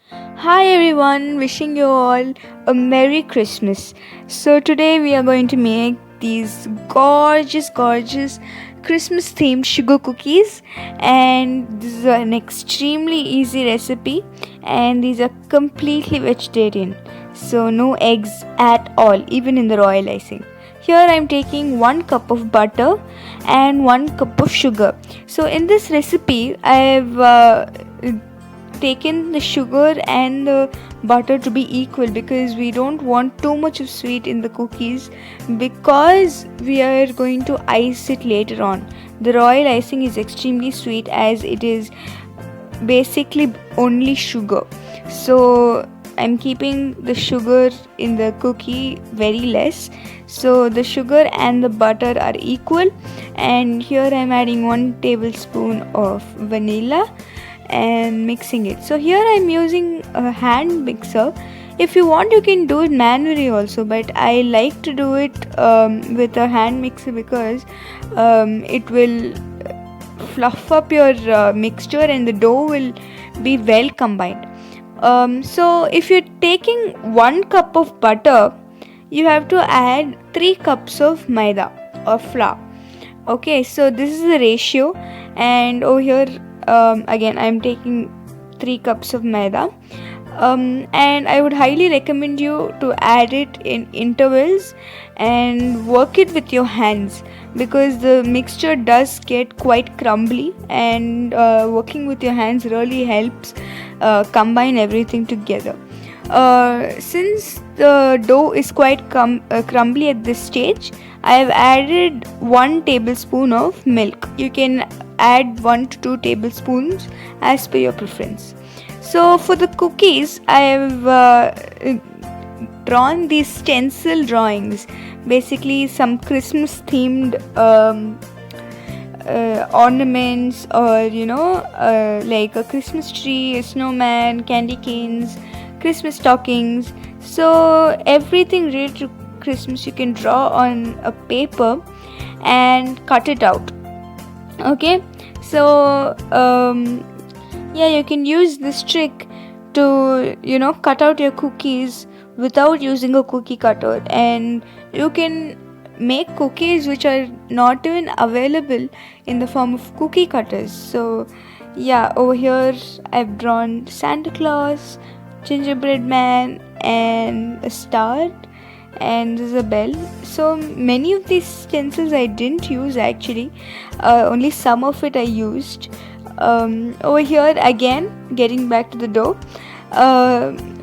Hi everyone, wishing you all a Merry Christmas. So, today we are going to make these gorgeous Christmas themed sugar cookies, and this is an extremely easy recipe, and these are completely vegetarian. So, no eggs at all, even in the royal icing. Here I am taking 1 cup of butter and 1 cup of sugar. So, in this recipe, I have taken the sugar and the butter to be equal because we don't want too much of sweet in the cookies, because we are going to ice it later on. The royal icing is extremely sweet as it is basically only sugar. So I'm keeping the sugar in the cookie very less, so the sugar and the butter are equal. And here I'm adding 1 tablespoon of vanilla and mixing it. So here I'm using a hand mixer. If you want, you can do it manually also, but I like to do it with a hand mixer because it will fluff up your mixture and the dough will be well combined. So if you're taking 1 cup of butter, you have to add 3 cups of maida or flour. Okay, so this is the ratio, and over here again I'm taking 3 cups of maida, and I would highly recommend you to add it in intervals and work it with your hands, because the mixture does get quite crumbly, and working with your hands really helps combine everything together. Since the dough is quite crumbly at this stage, I have added 1 tablespoon of milk. You can add 1 to 2 tablespoons as per your preference. So for the cookies, I have drawn these stencil drawings, basically some Christmas themed ornaments, or like a Christmas tree, a snowman, candy canes, Christmas stockings. So everything related to Christmas you can draw on a paper and cut it out. Okay, so you can use this trick to cut out your cookies without using a cookie cutter, and you can make cookies which are not even available in the form of cookie cutters. So over here I've drawn Santa Claus, gingerbread man, and a star, and there's a bell. So many of these stencils I didn't use actually, only some of it I used. Over here again, getting back to the dough,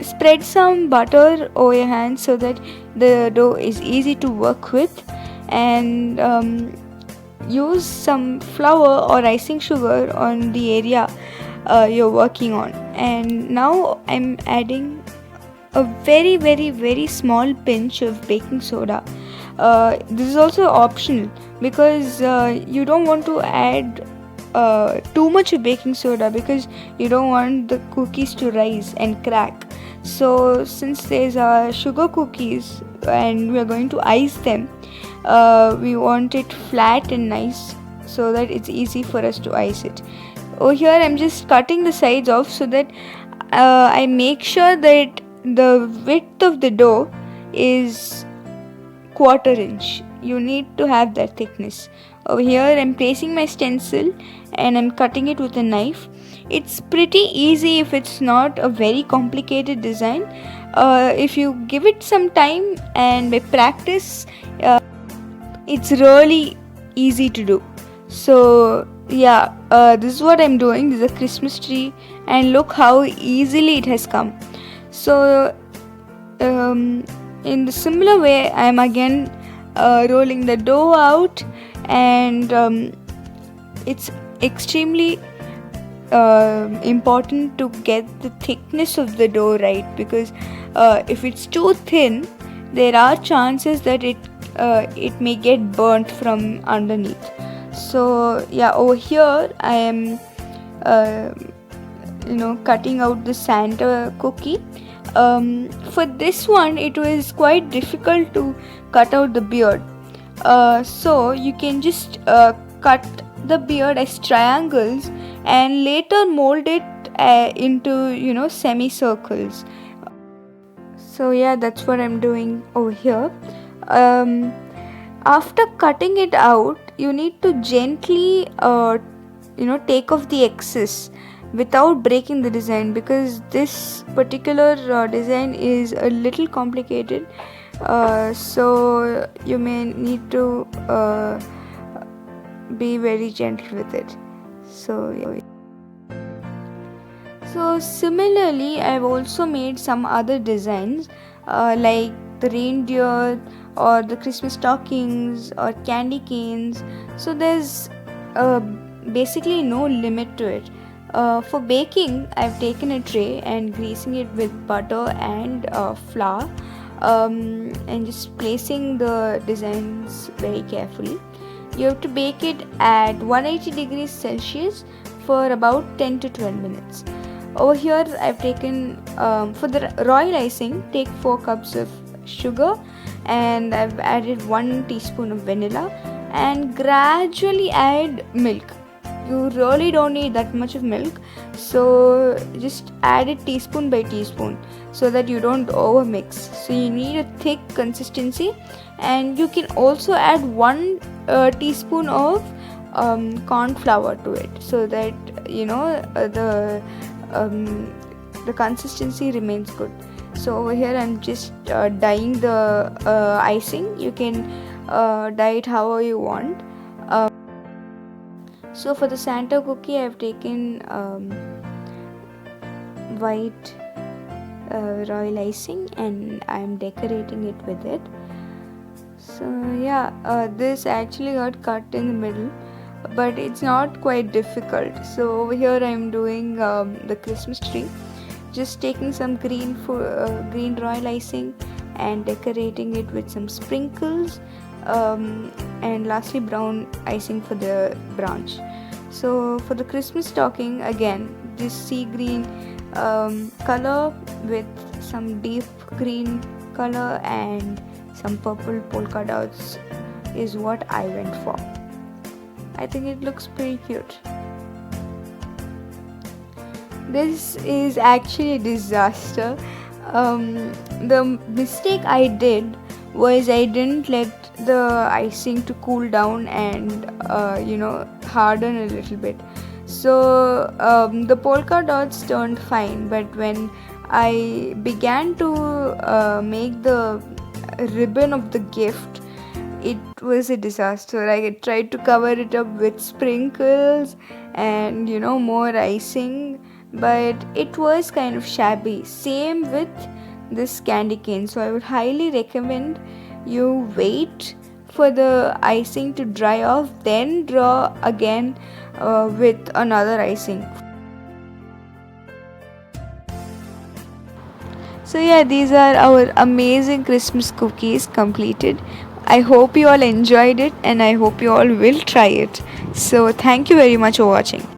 spread some butter over your hands so that the dough is easy to work with, and use some flour or icing sugar on the area you're working on. And now I'm adding a very small pinch of baking soda. This is also optional because you don't want to add too much of baking soda, because you don't want the cookies to rise and crack. So since there's sugar cookies and we are going to ice them, we want it flat and nice so that it's easy for us to ice it. Over here I'm just cutting the sides off so that I make sure that the width of the dough is 1/4 inch. You need to have that thickness. Over here I'm placing my stencil and I'm cutting it with a knife. It's pretty easy if it's not a very complicated design. If you give it some time and by practice, it's really easy to do. So this is what I'm doing. This is a Christmas tree, and look how easily it has come. So in the similar way, I'm again rolling the dough out, and it's extremely important to get the thickness of the dough right, because if it's too thin, there are chances that it may get burnt from underneath. So over here I am cutting out the Santa cookie. For this one it was quite difficult to cut out the beard, so you can just cut the beard as triangles and later mold it into semicircles. So yeah, that's what I'm doing over here. um, After cutting it out, you need to gently take off the excess without breaking the design, because this particular design is a little complicated. So you may need to be very gentle with it. So similarly, I've also made some other designs, like the reindeer or the Christmas stockings or candy canes. So there's basically no limit to it. For baking, I've taken a tray and greasing it with butter and flour, and just placing the designs very carefully. You have to bake it at 180 degrees Celsius for about 10 to 12 minutes. Over here, I've taken, for the royal icing, take 4 cups of sugar, and I've added 1 teaspoon of vanilla, and gradually add milk. You really don't need that much of milk, so just add it teaspoon by teaspoon so that you don't overmix. So you need a thick consistency, and you can also add 1 teaspoon of cornflour to it, so that the consistency remains good. So over here I'm just dyeing the icing. You can dye it however you want. So for the Santa cookie, I've taken white royal icing, and I'm decorating it with it. So yeah, this actually got cut in the middle, but it's not quite difficult. So over here I'm doing the Christmas tree, just taking some green royal icing and decorating it with some sprinkles, and lastly brown icing for the branch. So for the Christmas stocking, again this sea green color with some deep green color and some purple polka dots is what I went for. I think it looks pretty cute. This is actually a disaster. The mistake I did was I didn't let the icing to cool down and harden a little bit. So the polka dots turned fine, but when I began to make the ribbon of the gift, it was a disaster. I tried to cover it up with sprinkles and more icing, but it was kind of shabby. Same with this candy cane. So I would highly recommend you wait for the icing to dry off, then draw again with another icing. So yeah, these are our amazing Christmas cookies completed. I hope you all enjoyed it, and I hope you all will try it. So thank you very much for watching.